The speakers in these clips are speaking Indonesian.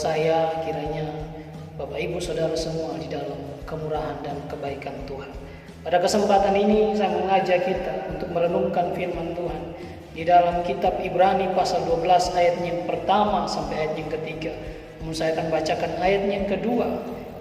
saya, kiranya Bapak Ibu Saudara semua di dalam kemurahan dan kebaikan Tuhan. Pada kesempatan ini saya mengajak kita untuk merenungkan firman Tuhan di dalam kitab Ibrani pasal 12 ayat yang pertama sampai ayat yang ketiga. Namun saya akan bacakan ayat yang kedua.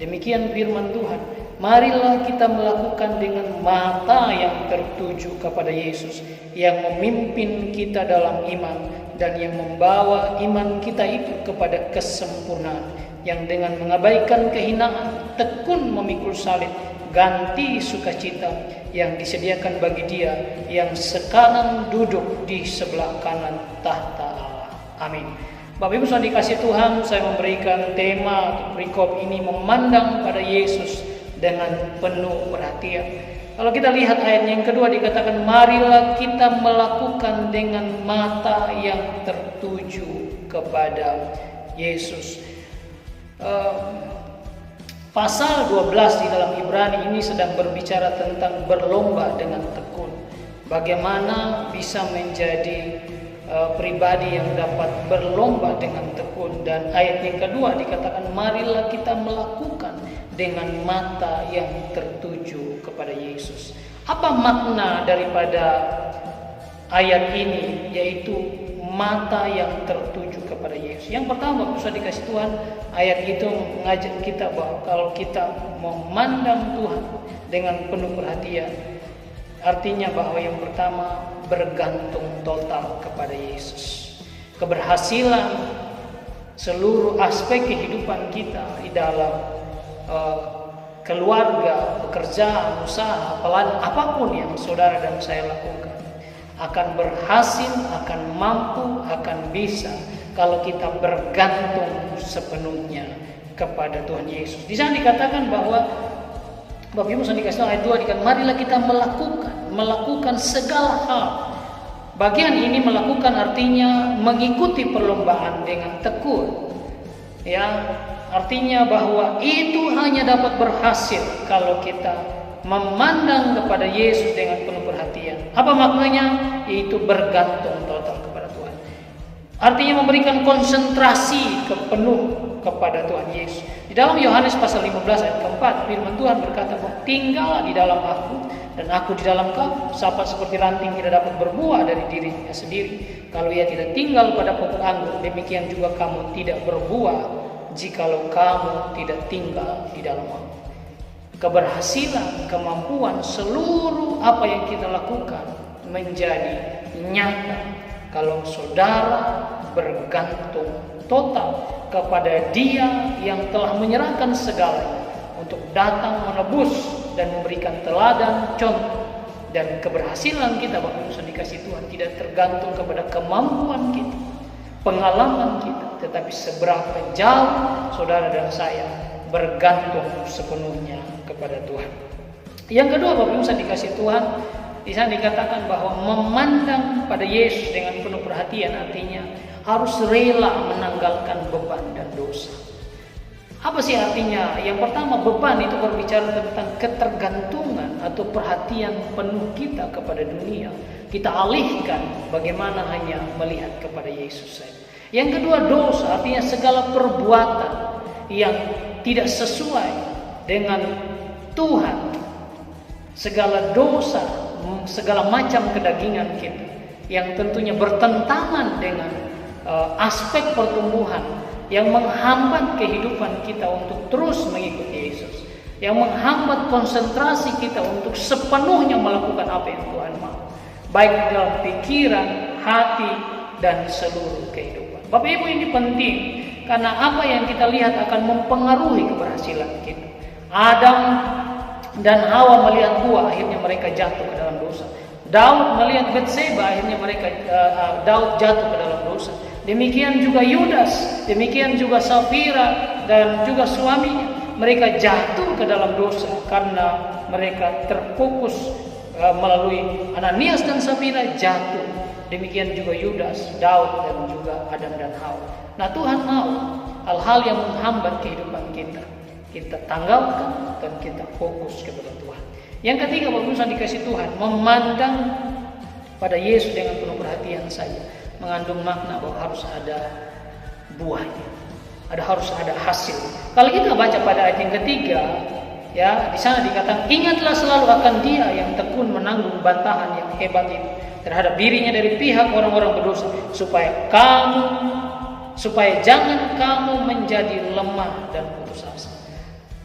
Demikian firman Tuhan. Marilah kita melakukan dengan mata yang tertuju kepada Yesus, yang memimpin kita dalam iman dan yang membawa iman kita itu kepada kesempurnaan, yang dengan mengabaikan kehinaan tekun memikul salib, ganti sukacita yang disediakan bagi Dia yang sekarang duduk di sebelah kanan tahta Allah. Amin. Bapak Ibu saudara dikasih Tuhan, saya memberikan tema perikop ini memandang pada Yesus dengan penuh perhatian. Kalau kita lihat ayat yang kedua dikatakan, marilah kita melakukan dengan mata yang tertuju kepada Yesus. Pasal 12 di dalam Ibrani ini sedang berbicara tentang berlomba dengan tekun. Bagaimana bisa menjadi pribadi yang dapat berlomba dengan tekun. Dan ayat yang kedua dikatakan, marilah kita melakukan dengan mata yang tertuju kepada Yesus. Apa makna daripada ayat ini, yaitu mata yang tertuju kepada Yesus? Yang pertama, bisa dikasih Tuhan, ayat itu mengajak kita bahwa kalau kita memandang Tuhan dengan penuh perhatian, artinya bahwa yang pertama bergantung total kepada Yesus. Keberhasilan seluruh aspek kehidupan kita di dalam keluarga, pekerjaan, usaha, pelayanan, apapun yang saudara dan saya lakukan akan berhasil, akan mampu, akan bisa kalau kita bergantung sepenuhnya kepada Tuhan Yesus. Di sana dikatakan bahwa Bapak Ibu saya dikasih ayat 2 dikatakan, marilah kita melakukan segala hal. Bagian ini melakukan artinya mengikuti perlombaan dengan tekun. Ya, artinya bahwa itu hanya dapat berhasil kalau kita memandang kepada Yesus dengan penuh perhatian. Apa maknanya? Yaitu bergantung total kepada Tuhan. Artinya memberikan konsentrasi penuh kepada Tuhan Yesus. Di dalam Yohanes pasal 15 ayat keempat, firman Tuhan berkata bahwa tinggallah di dalam aku dan aku di dalam kamu. Sahabat seperti ranting tidak dapat berbuah dari dirinya sendiri kalau ia tidak tinggal pada pokok anggur, demikian juga kamu tidak berbuah jikalau kamu tidak tinggal di dalam aku. Keberhasilan, kemampuan, seluruh apa yang kita lakukan menjadi nyata kalau saudara bergantung total kepada Dia yang telah menyerahkan segalanya untuk datang menebus dan memberikan teladan contoh. Dan keberhasilan kita, Bapak Ibu dikasih Tuhan, tidak tergantung kepada kemampuan kita, pengalaman kita, tetapi seberapa jauh saudara dan saya bergantung sepenuhnya kepada Tuhan. Yang kedua, Bapak Ibu dikasih Tuhan, di sana dikatakan bahwa memandang pada Yesus dengan penuh perhatian artinya harus rela menanggalkan beban dan dosa. Apa sih artinya? Yang pertama, beban itu berbicara tentang ketergantungan atau perhatian penuh kita kepada dunia. Kita alihkan bagaimana hanya melihat kepada Yesus saja. Yang kedua, dosa artinya segala perbuatan yang tidak sesuai dengan Tuhan. Segala dosa, segala macam kedagingan kita yang tentunya bertentangan dengan aspek pertumbuhan yang menghambat kehidupan kita untuk terus mengikuti Yesus, yang menghambat konsentrasi kita untuk sepenuhnya melakukan apa yang Tuhan mau, baik dalam pikiran, hati, dan seluruh kehidupan. Bapak Ibu, ini penting karena apa yang kita lihat akan mempengaruhi keberhasilan kita. Adam dan Hawa melihat buah, akhirnya mereka jatuh ke dalam dosa. Daud melihat Betseba, akhirnya Daud jatuh ke dalam dosa. Demikian juga Yudas, demikian juga Safira dan juga suaminya. Mereka jatuh ke dalam dosa karena mereka terfokus melalui Ananias dan Safira jatuh. Demikian juga Yudas, Daud dan juga Adam dan Hawa. Nah, Tuhan mau hal-hal yang menghambat kehidupan kita tanggalkan dan kita fokus kepada Tuhan. Yang ketiga, Bapak Ibu dikasih Tuhan, memandang pada Yesus dengan penuh perhatian saja mengandung makna bahwa harus ada buahnya. harus ada hasil. Kalau kita baca pada ayat yang ketiga, ya, di sana dikatakan, ingatlah selalu akan Dia yang tekun menanggung bantahan yang hebat itu terhadap dirinya dari pihak orang-orang berdosa, supaya jangan kamu menjadi lemah dan putus asa.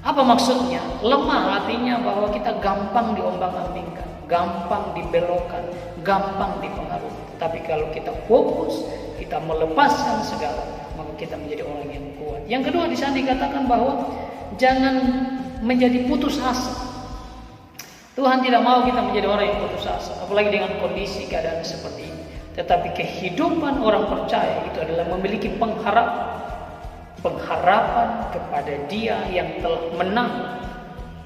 Apa maksudnya? Lemah artinya bahwa kita gampang diombang-ambingkan, gampang dibelokkan, gampang dipengaruhi. Tapi kalau kita fokus, kita melepaskan segala, maka kita menjadi orang yang kuat. Yang kedua, di sana dikatakan bahwa jangan menjadi putus asa. Tuhan tidak mau kita menjadi orang yang putus asa, apalagi dengan kondisi keadaan seperti ini. Tetapi kehidupan orang percaya itu adalah memiliki pengharapan kepada Dia yang telah menang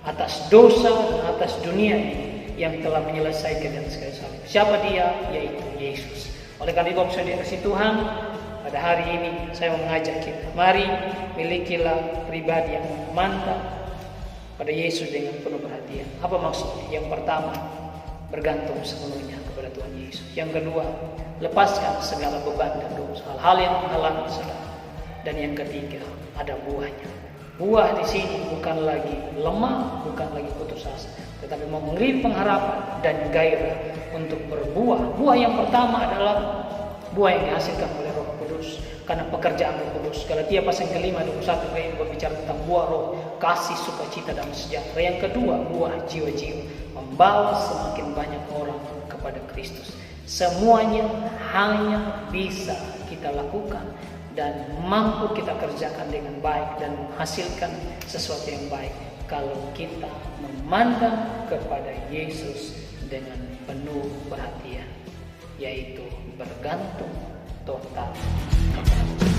atas dosa dan atas dunia ini, yang telah menyelesaikan dan segala salib. Siapa Dia? Yaitu Yesus. Oleh karena itu, Bapak Saudara dikasihi Tuhan, pada hari ini saya mengajak kita, mari milikilah pribadi yang mantap pada Yesus dengan penuh perhatian. Apa maksudnya? Yang pertama, bergantung sepenuhnya kepada Tuhan Yesus. Yang kedua, lepaskan segala beban dan dosa, hal-hal yang menghalangi saudara. Dan yang ketiga, ada buahnya. Buah di sini bukan lagi lemah, bukan lagi putus asa, tetapi memberi pengharapan dan gairah untuk berbuah. Buah yang pertama adalah buah yang dihasilkan oleh Roh Kudus, karena pekerjaan Roh Kudus. Galatia pasal 5:21 ini berbicara tentang buah roh, kasih, sukacita, dan sejahtera. Yang kedua, buah jiwa-jiwa, membawa semakin banyak orang kepada Kristus. Semuanya hanya bisa kita lakukan dan mampu kita kerjakan dengan baik dan menghasilkan sesuatu yang baik kalau kita memandang kepada Yesus dengan penuh perhatian, yaitu bergantung total kepada